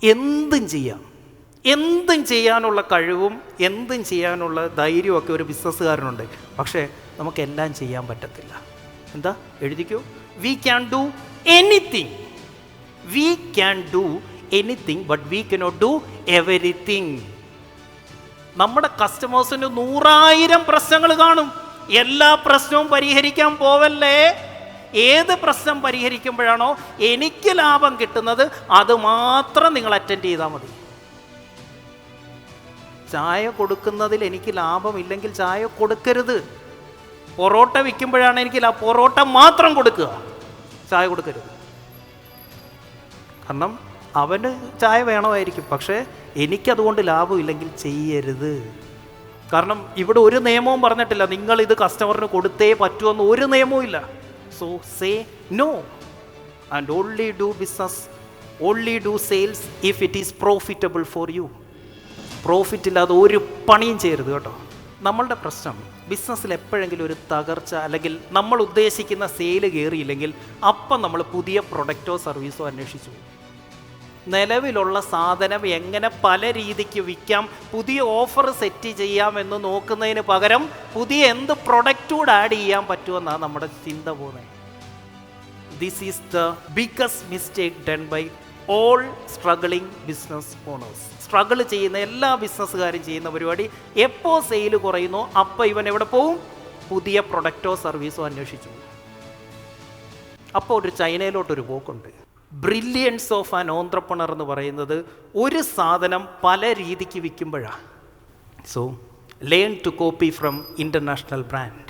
എന്തും ചെയ്യാം. എന്തും ചെയ്യാനുള്ള കഴിവും എന്തും ചെയ്യാനുള്ള ധൈര്യമൊക്കെ ഒരു ബിസിനസ്സുകാരനുണ്ട്. പക്ഷേ നമുക്കെല്ലാം ചെയ്യാൻ പറ്റത്തില്ല. എന്താ എഴുതിക്കൂ? We can do anything. We can do anything but we cannot do everything. നമ്മുടെ കസ്റ്റമേഴ്സിന് 100,000 പ്രശ്നങ്ങൾ കാണും. എല്ലാ പ്രശ്നവും പരിഹരിക്കാൻ പോവല്ലേ. ഏത് പ്രശ്നം പരിഹരിക്കുമ്പോഴാണോ എനിക്ക് ലാഭം കിട്ടുന്നത് അത് മാത്രം നിങ്ങൾ അറ്റൻഡ് ചെയ്താൽ മതി. ചായ കൊടുക്കുന്നതിൽ എനിക്ക് ലാഭമില്ലെങ്കിൽ ചായ കൊടുക്കരുത്. പൊറോട്ട വിൽക്കുമ്പോഴാണ് എനിക്ക് പൊറോട്ട മാത്രം കൊടുക്കുക, ചായ കൊടുക്കരുത്. കാരണം അവന് ചായ വേണമായിരിക്കും, പക്ഷേ എനിക്കതുകൊണ്ട് ലാഭമില്ലെങ്കിൽ ചെയ്യരുത്. കാരണം ഇവിടെ ഒരു നിയമവും പറഞ്ഞിട്ടില്ല നിങ്ങൾ ഇത് കസ്റ്റമറിന് കൊടുത്തേ പറ്റുമെന്ന്. ഒരു നിയമവും ഇല്ല. So say no and only do business, only do sales if it is profitable for you. Profit ഇല്ലാതെ ഒരു പണിയും ചെയ്യരുത് കേട്ടോ. നമ്മളുടെ പ്രശ്നം ബിസിനസ്സിൽ എപ്പോഴെങ്കിലും ഒരു തകർച്ച അല്ലെങ്കിൽ നമ്മൾ ഉദ്ദേശിക്കുന്ന സെയില് കയറിയില്ലെങ്കിൽ അപ്പം നമ്മൾ പുതിയ പ്രൊഡക്റ്റോ സർവീസോ അന്വേഷിച്ചു. നിലവിലുള്ള സാധനം എങ്ങനെ പല രീതിക്ക് വിൽക്കാം, പുതിയ ഓഫർ സെറ്റ് ചെയ്യാമെന്ന് നോക്കുന്നതിന് പകരം പുതിയ എന്ത് പ്രൊഡക്റ്റൂടെ ആഡ് ചെയ്യാൻ പറ്റുമെന്നാണ് നമ്മുടെ ചിന്ത പോകുന്നത്. This is the biggest mistake done by all struggling business owners. Struggle ചെയ്യുന്ന എല്ലാ ബിസിനസ്സുകാരും ചെയ്യുന്ന പരിപാടി, എപ്പോൾ സെയിൽ കുറയുന്നോ അപ്പോൾ ഇവൻ എവിടെ പോവും? പുതിയ പ്രൊഡക്റ്റോ സർവീസോ അന്വേഷിച്ചു. അപ്പോൾ ഒരു ചൈനയിലോട്ടൊരു പോക്കുണ്ട്. ബ്രില്യൻസ് ഓഫ് ആൻ ഓൺട്രപ്രണർ എന്ന് പറയുന്നത് ഒരു സാധനം പല രീതിക്ക് വിൽക്കുമ്പോഴാണ്. So learn to copy from international brand.